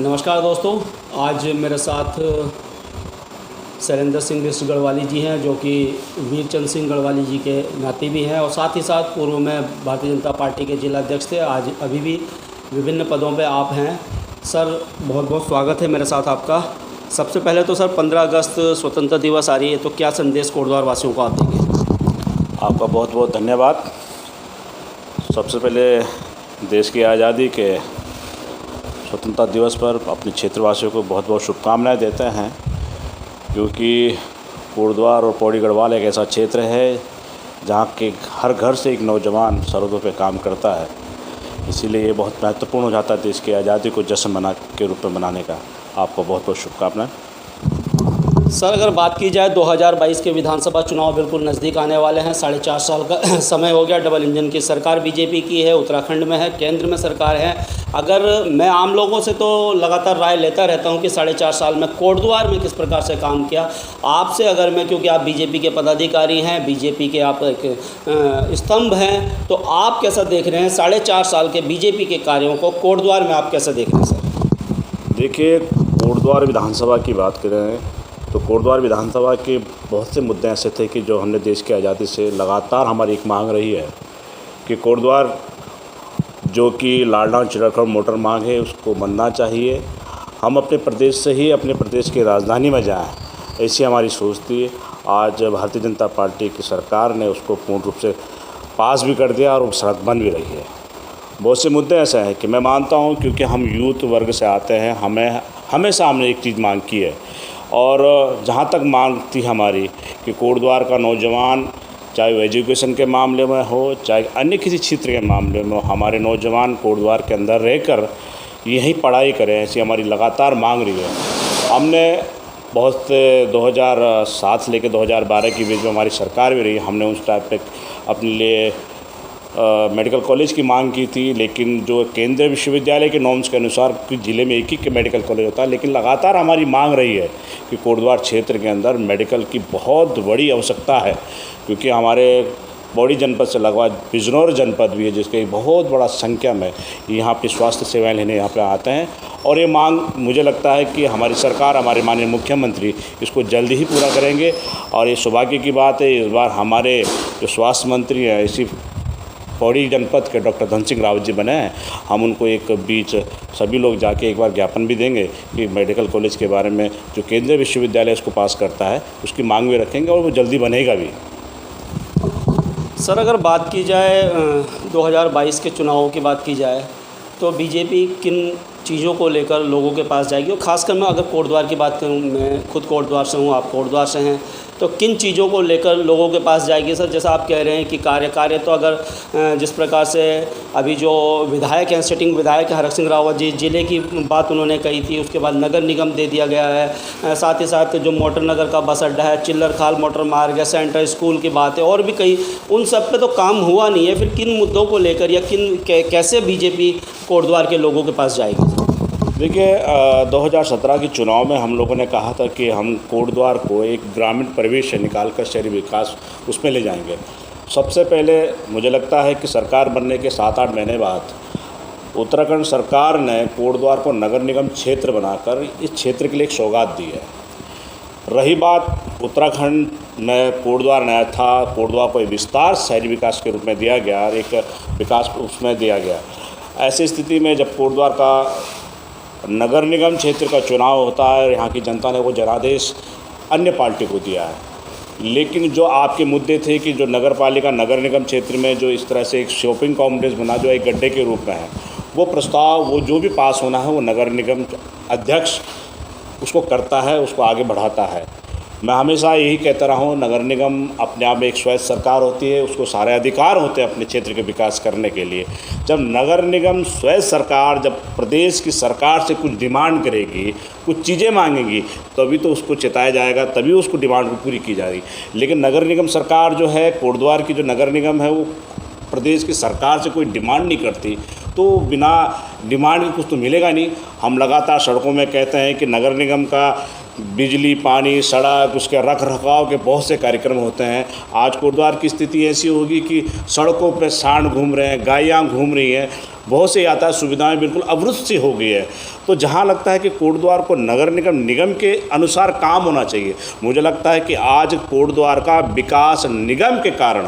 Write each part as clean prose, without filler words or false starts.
नमस्कार दोस्तों। आज मेरे साथ शैलेंद्र सिंह मिश्र गढ़वाली जी हैं, जो कि वीरचंद सिंह गढ़वाली जी के नाती भी हैं और साथ ही साथ पूर्व में भारतीय जनता पार्टी के जिला अध्यक्ष थे। आज अभी भी विभिन्न पदों पे आप हैं। सर, बहुत बहुत स्वागत है मेरे साथ आपका। सबसे पहले तो सर, 15 अगस्त स्वतंत्रता दिवस आ रही है, तो क्या संदेश कोटद्वार वासियों को आप देंगे? आपका बहुत बहुत धन्यवाद। सबसे पहले देश की आज़ादी के स्वतंत्रता दिवस पर अपने क्षेत्रवासियों को बहुत बहुत शुभकामनाएं देते हैं, क्योंकि कोटद्वार और पौड़ी गढ़वाल एक ऐसा क्षेत्र है जहां के हर घर से एक नौजवान सरहदों पे काम करता है। इसीलिए ये बहुत महत्वपूर्ण हो जाता है देश की आज़ादी को जश्न के रूप में मनाने का। आपको बहुत बहुत शुभकामनाएं। सर, अगर बात की जाए 2022 के विधानसभा चुनाव बिल्कुल नज़दीक आने वाले हैं। 4.5 साल का समय हो गया। डबल इंजन की सरकार बीजेपी की है, उत्तराखंड में है, केंद्र में सरकार है। अगर मैं आम लोगों से तो लगातार राय लेता रहता हूं कि 4.5 साल में कोटद्वार में किस प्रकार से काम किया, आपसे अगर मैं, क्योंकि आप बीजेपी के पदाधिकारी हैं, बीजेपी के आप एक स्तंभ हैं, तो आप कैसा देख रहे हैं 4.5 साल के बीजेपी के कार्यों को कोटद्वार में? आप कैसा देख रहे हैं सर? देखिए, कोटद्वार विधानसभा की बात करें तो कोटद्वार विधानसभा के बहुत से मुद्दे ऐसे थे कि जो हमने देश की आज़ादी से लगातार हमारी एक मांग रही है कि कोटद्वार जो कि लालडाउन चिड़ाखड़ मोटर मांग है उसको बनना चाहिए। हम अपने प्रदेश से ही अपने प्रदेश की राजधानी में जाएं, ऐसी हमारी सोच थी। आज भारतीय जनता पार्टी की सरकार ने उसको पूर्ण रूप से पास भी कर दिया और वो सड़क बन भी रही है। बहुत से मुद्दे ऐसे हैं कि मैं मानता हूं, क्योंकि हम यूथ वर्ग से आते हैं, हमेशा हमने एक चीज़ मांग की है। और जहाँ तक मांग थी हमारी कि कोटद्वार का नौजवान, चाहे वो एजुकेशन के मामले में हो, चाहे अन्य किसी क्षेत्र के मामले में हो, हमारे नौजवान कोटद्वार के अंदर रहकर यहीं पढ़ाई करें, ऐसी हमारी लगातार मांग रही है। हमने बहुत 2007 से लेकर 2012 के बीच में हमारी सरकार भी रही। हमने उस टाइप पे अपने लिए मेडिकल कॉलेज की मांग की थी, लेकिन जो केंद्रीय विश्वविद्यालय के नॉर्म्स के अनुसार कि ज़िले में एक ही मेडिकल कॉलेज होता है, लेकिन लगातार हमारी मांग रही है कि कोटद्वार क्षेत्र के अंदर मेडिकल की बहुत बड़ी आवश्यकता है, क्योंकि हमारे पौड़ी जनपद से लगवा बिजनौर जनपद भी है, जिसके बहुत बड़ा संख्या में यहाँ पे स्वास्थ्य सेवाएं लेने यहाँ पे आते हैं। और ये मांग मुझे लगता है कि हमारी सरकार, हमारे माननीय मुख्यमंत्री इसको जल्दी ही पूरा करेंगे। और ये सौभाग्य की बात है, इस बार हमारे जो स्वास्थ्य मंत्री हैं इसी पौड़ी जनपद के डॉक्टर धन सिंह रावत जी बने हैं। हम उनको एक बीच सभी लोग जाके एक बार ज्ञापन भी देंगे कि मेडिकल कॉलेज के बारे में जो केंद्रीय विश्वविद्यालय उसको पास करता है उसकी मांग भी रखेंगे और वो जल्दी बनेगा भी। सर, अगर बात की जाए 2022 के चुनावों की बात की जाए तो बीजेपी किन चीज़ों को लेकर लोगों के पास जाएगी? और ख़ासकर मैं अगर कोटद्वार की बात करूं, मैं खुद कोटद्वार से हूं, आप कोटद्वार से हैं, तो किन चीज़ों को लेकर लोगों के पास जाएगी सर? जैसा आप कह रहे हैं कि कार्य तो अगर जिस प्रकार से अभी जो विधायक हैं, सिटिंग विधायक हैं हरक सिंह रावत जी, ज़िले की बात उन्होंने कही थी, उसके बाद नगर निगम दे दिया गया है, साथ ही साथ जो मोटर नगर का बस अड्डा है, चिल्लर खाल मोटर मार्ग है, सेंट्रल स्कूल की बात है, और भी कई, उन सब पे तो काम हुआ नहीं है। फिर किन मुद्दों को लेकर या कैसे बीजेपी कोटद्वार के लोगों के पास जाएगी? देखिए, 2017 के चुनाव में हम लोगों ने कहा था कि हम कोटद्वार को एक ग्रामीण परिवेश से निकालकर शहरी विकास उसमें ले जाएंगे। सबसे पहले मुझे लगता है कि सरकार बनने के 7-8 महीने बाद उत्तराखंड सरकार ने कोटद्वार को नगर निगम क्षेत्र बनाकर इस क्षेत्र के लिए एक सौगात दी है। रही बात उत्तराखंड में कोटद्वार नया था, कोटद्वार को विस्तार शहरी विकास के रूप में दिया गया, एक विकास उसमें दिया गया। ऐसी स्थिति में जब कोटद्वार का नगर निगम क्षेत्र का चुनाव होता है, यहाँ की जनता ने वो जनादेश अन्य पार्टी को दिया है। लेकिन जो आपके मुद्दे थे कि जो नगर पालिका नगर निगम क्षेत्र में जो इस तरह से एक शॉपिंग कॉम्प्लेक्स बना जो एक गड्ढे के रूप में है, वो प्रस्ताव वो जो भी पास होना है वो नगर निगम अध्यक्ष उसको करता है, उसको आगे बढ़ाता है। मैं हमेशा यही कहता रहा हूँ, नगर निगम अपने आप में एक स्वायत्त सरकार होती है, उसको सारे अधिकार होते हैं अपने क्षेत्र के विकास करने के लिए। जब नगर निगम स्वायत्त सरकार जब प्रदेश की सरकार से कुछ डिमांड करेगी, कुछ चीज़ें मांगेगी, तभी तो उसको चिताया जाएगा, तभी उसको डिमांड को पूरी की जाएगी। लेकिन नगर निगम सरकार जो है, कोटद्वार की जो नगर निगम है, वो प्रदेश की सरकार से कोई डिमांड नहीं करती, तो बिना डिमांड के कुछ तो मिलेगा नहीं। हम लगातार सड़कों में कहते हैं कि नगर निगम का बिजली, पानी, सड़क, उसके रख रखाव के बहुत से कार्यक्रम होते हैं। आज कोटद्वार की स्थिति ऐसी होगी कि सड़कों पर सांड घूम रहे हैं, गायें घूम रही हैं। बहुत से यातायात सुविधाएं बिल्कुल अवरुद्ध सी हो गई है। तो जहां लगता है कि कोटद्वार को नगर निगम के अनुसार काम होना चाहिए, मुझे लगता है कि आज कोटद्वार का विकास निगम के कारण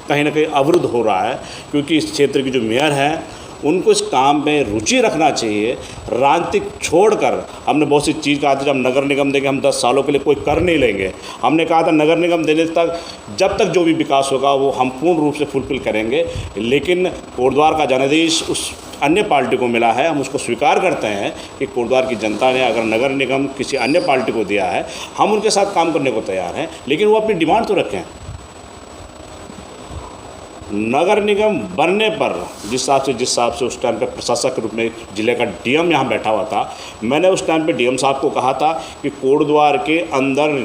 कहीं ना कहीं अवरुद्ध हो रहा है, क्योंकि इस क्षेत्र की जो मेयर हैं उनको इस काम में रुचि रखना चाहिए। राजनीतिक छोड़कर हमने बहुत सी चीज़ कहा था, जब नगर निगम देंगे हम 10 सालों के लिए कोई कर नहीं लेंगे। हमने कहा था नगर निगम देने तक जब तक जो भी विकास होगा वो हम पूर्ण रूप से फुलफिल करेंगे। लेकिन कोटद्वार का जनादेश उस अन्य पार्टी को मिला है, हम उसको स्वीकार करते हैं कि कोटद्वार की जनता ने अगर नगर निगम किसी अन्य पार्टी को दिया है, हम उनके साथ काम करने को तैयार हैं, लेकिन वो अपनी डिमांड तो रखें। नगर निगम बनने पर जिस हिसाब से उस टाइम पे प्रशासक के रूप में ज़िले का डीएम यहाँ बैठा हुआ था, मैंने उस टाइम पे डीएम साहब को कहा था कि कोटद्वार के अंदर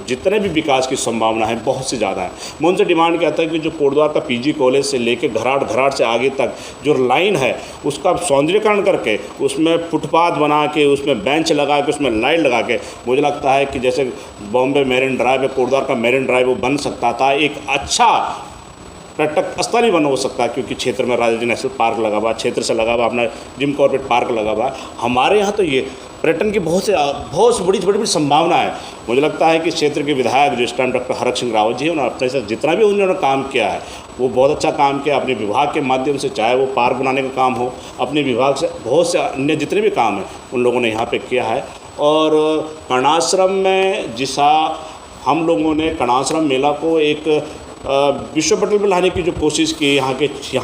जितने भी विकास की संभावना है बहुत से ज़्यादा है। मैं उनसे डिमांड किया था कि जो कोटद्वार का पीजी कॉलेज से लेके घराट से आगे तक जो लाइन है उसका सौंदर्यीकरण करके उसमें फुटपाथ बना के उसमें बेंच लगा के उसमें लाइट लगा के, मुझे लगता है कि जैसे बॉम्बे मेरिन ड्राइव है, कोटद्वार का मेरिन ड्राइव वो बन सकता था, एक अच्छा पर्यटक स्थल ही बन हो सकता है। क्योंकि क्षेत्र में राजा जी नेशनल पार्क लगा हुआ, क्षेत्र से लगा हुआ अपना जिम कॉर्बेट पार्क लगा हुआ। हमारे यहाँ तो ये पर्यटन की बहुत बड़ी संभावना है। मुझे लगता है कि क्षेत्र के विधायक जो इस टाइम डॉक्टर हरक सिंह रावत जी, उन्होंने अपने से जितना भी उन्होंने काम किया है वो बहुत अच्छा काम किया अपने विभाग के माध्यम से, चाहे वो पार्क बनाने का काम हो, अपने विभाग से बहुत से अन्य जितने भी काम हैं उन लोगों ने यहाँ पर किया है। और कर्णाश्रम में जिसा हम लोगों ने कर्णाश्रम मेला को एक विश्व पटल पर लाने की जो कोशिश की यहाँ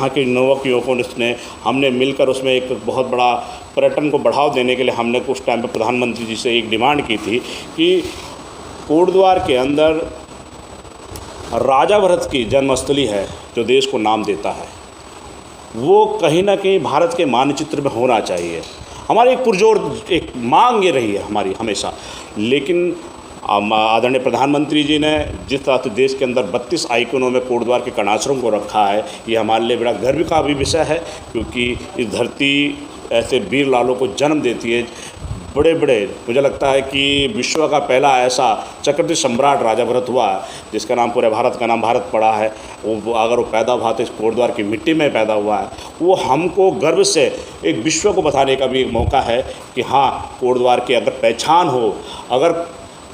के नवक युवकों ने, हमने मिलकर उसमें एक बहुत बड़ा पर्यटन को बढ़ावा देने के लिए हमने उस टाइम पर प्रधानमंत्री जी से एक डिमांड की थी कि कोटद्वार के अंदर राजा भरत की जन्मस्थली है जो देश को नाम देता है, वो कहीं ना कहीं भारत के मानचित्र में होना चाहिए। हमारी एक पुरजोर एक मांग ये रही है हमारी हमेशा। लेकिन आदरणीय प्रधानमंत्री जी ने जिस तरह से देश के अंदर 32 आइकनों में कोटद्वार के कर्णाश्रम को रखा है, ये हमारे लिए बड़ा गर्व का भी विषय है, क्योंकि इस धरती ऐसे वीर लालों को जन्म देती है। बड़े मुझे लगता है कि विश्व का पहला ऐसा चक्रवर्ती सम्राट राजा भरत हुआ जिसका नाम पूरे भारत का नाम भारत पड़ा है। वो अगर वो पैदा हुआ तो इस कोटद्वार की मिट्टी में पैदा हुआ है। वो हमको गर्व से एक विश्व को बताने का भी एक मौका है कि हाँ, कोटद्वार की अगर पहचान हो, अगर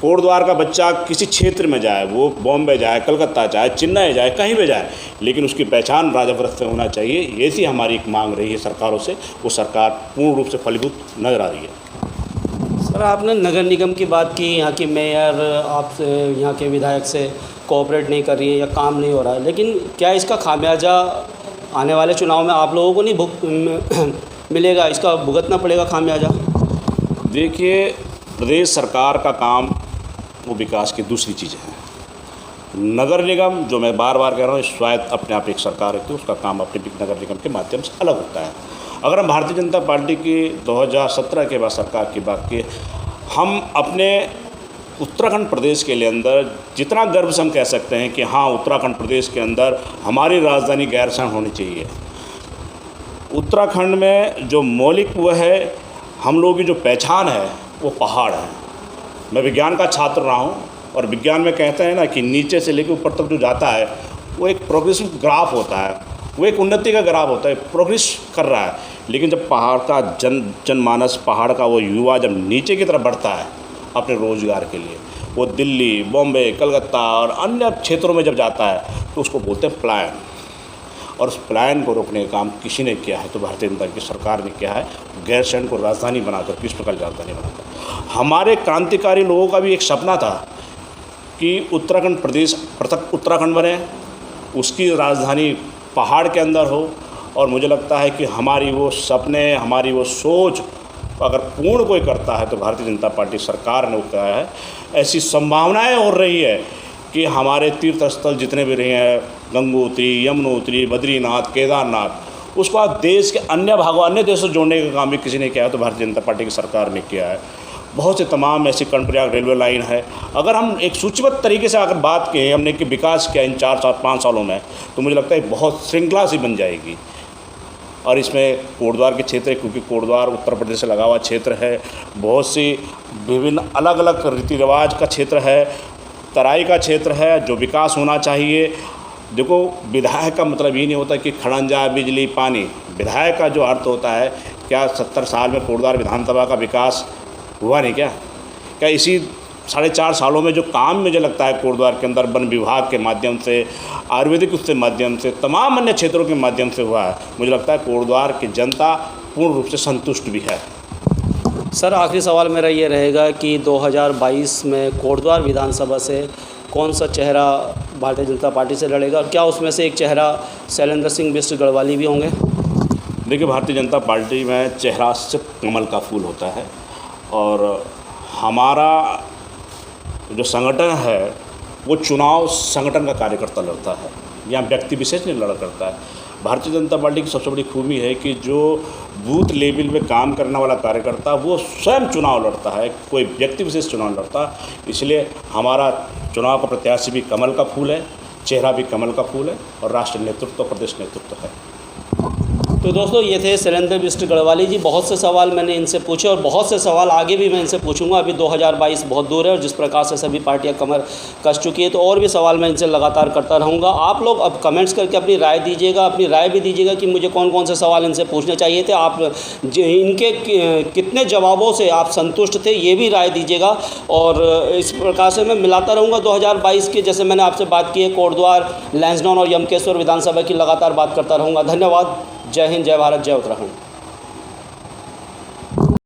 कोटद्वार का बच्चा किसी क्षेत्र में जाए, वो बॉम्बे जाए, कलकत्ता जाए, चेन्नई जाए, कहीं भी जाए, लेकिन उसकी पहचान राजा भरत से होना चाहिए। ऐसी हमारी एक मांग रही है सरकारों से, वो सरकार पूर्ण रूप से फलीभूत नजर आ रही है। सर, आपने नगर निगम की बात की, यहाँ की मेयर आपसे, यहाँ के विधायक से कोऑपरेट नहीं कर रही है या काम नहीं हो रहा है, लेकिन क्या इसका खामियाजा आने वाले चुनाव में आप लोगों को नहीं मिलेगा? इसका भुगतना पड़ेगा खामियाजा। देखिए, प्रदेश सरकार का काम वो विकास की दूसरी चीज़ें हैं। नगर निगम, जो मैं बार बार कह रहा हूँ, शायद अपने आप एक सरकार है, तो उसका काम अपने नगर निगम के माध्यम से अलग होता है। अगर हम भारतीय जनता पार्टी की 2017 के बाद सरकार की बात की, हम अपने उत्तराखंड प्रदेश के लिए अंदर जितना गर्व से हम कह सकते हैं कि हाँ, उत्तराखंड प्रदेश के अंदर हमारी राजधानी गैरसैंण होनी चाहिए। उत्तराखंड में जो मौलिक वो है, हम लोगों की जो पहचान है वो पहाड़ है। मैं विज्ञान का छात्र रहा हूँ और विज्ञान में कहते हैं ना कि नीचे से लेकर ऊपर तक जो जाता है वो एक प्रोग्रेसिव ग्राफ होता है, वो एक उन्नति का ग्राफ होता है, प्रोग्रेस कर रहा है। लेकिन जब पहाड़ का जनमानस, पहाड़ का वो युवा जब नीचे की तरफ बढ़ता है अपने रोज़गार के लिए, वो दिल्ली, बॉम्बे, कलकत्ता और अन्य क्षेत्रों में जब जाता है तो उसको बोलते हैं पलायन। और उस पलायन को रोकने का काम किसी ने किया है तो भारतीय जनता की सरकार ने किया है। गैरसैंण को राजधानी बनाकर, किस प्रकार राजधानी बनाकर, हमारे क्रांतिकारी लोगों का भी एक सपना था कि उत्तराखंड प्रदेश पृथक उत्तराखंड बने, उसकी राजधानी पहाड़ के अंदर हो। और मुझे लगता है कि हमारी वो सपने, हमारी वो सोच अगर पूर्ण कोई करता है तो भारतीय जनता पार्टी सरकार ने वो कहा है। ऐसी संभावनाएं हो रही है कि हमारे तीर्थ स्थल जितने भी रहे हैं, गंगोत्री, यमुनोत्री, बद्रीनाथ, केदारनाथ, उसको आज देश के अन्य भागों, अन्य देशों से जोड़ने का काम भी किसी ने किया है तो भारतीय जनता पार्टी की सरकार ने किया है। बहुत से तमाम ऐसी कर्णप्रयाग रेलवे लाइन है। अगर हम एक सूचीबद्ध तरीके से अगर बात करें हमने कि विकास किया इन 4-5 सालों में, तो मुझे लगता है बहुत श्रृंखला सी बन जाएगी। और इसमें कोटद्वार के क्षेत्र, क्योंकि कोटद्वार उत्तर प्रदेश से लगा हुआ क्षेत्र है, बहुत सी विभिन्न अलग अलग रीति रिवाज का क्षेत्र है, तराई का क्षेत्र है, जो विकास होना चाहिए। देखो, विधायक का मतलब ये नहीं होता कि खड़ंजा, बिजली, पानी। विधायक का जो अर्थ होता है, क्या 70 साल में कोटद्वार विधानसभा का विकास हुआ नहीं क्या इसी 4.5 सालों में जो काम मुझे लगता है कोटद्वार के अंदर वन विभाग के माध्यम से, आयुर्वेदिक उसके माध्यम से, तमाम अन्य क्षेत्रों के माध्यम से हुआ है, मुझे लगता है कोटद्वार की जनता पूर्ण रूप से संतुष्ट भी है। सर, आखिरी सवाल मेरा ये रहेगा कि 2022 में कोटद्वार विधानसभा से कौन सा चेहरा भारतीय जनता पार्टी से लड़ेगा, और क्या उसमें से एक चेहरा शैलेंद्र सिंह बिष्ट गढ़वाली भी होंगे? देखिए, भारतीय जनता पार्टी में चेहरा सिर्फ कमल का फूल होता है, और हमारा जो संगठन है वो चुनाव संगठन का कार्यकर्ता लड़ता है, यहाँ व्यक्ति विशेष नहीं लड़ा करता है। भारतीय जनता पार्टी की सबसे बड़ी खूबी है कि जो बूथ लेवल में काम करने वाला कार्यकर्ता वो स्वयं चुनाव लड़ता है, कोई व्यक्ति विशेष चुनाव लड़ता। इसलिए हमारा चुनाव का प्रत्याशी भी कमल का फूल है, चेहरा भी कमल का फूल है, और राष्ट्रीय नेतृत्व, प्रदेश नेतृत्व है। तो दोस्तोों, ये थे शैलेंद्र बिष्ट गढ़वाली जी। बहुत से सवाल मैंने इनसे पूछे, और बहुत से सवाल आगे भी मैं इनसे पूछूंगा। अभी 2022 बहुत दूर है, और जिस प्रकार से सभी पार्टियां कमर कस चुकी है, तो और भी सवाल मैं इनसे लगातार करता रहूंगा। आप लोग अब कमेंट्स करके अपनी राय दीजिएगा, अपनी राय भी दीजिएगा कि मुझे कौन कौन से सवाल इनसे पूछने चाहिए थे, आप इनके कितने जवाबों से आप संतुष्ट थे, ये भी राय दीजिएगा। और इस प्रकार से मैं मिलाता रहूँगा 2022 की, जैसे मैंने आपसे बात की है कोटद्वार, लैंसडाउन और यमकेश्वर विधानसभा की, लगातार बात करता रहूँगा। धन्यवाद। जय हिंद, जय भारत, जय उत्तराखंड।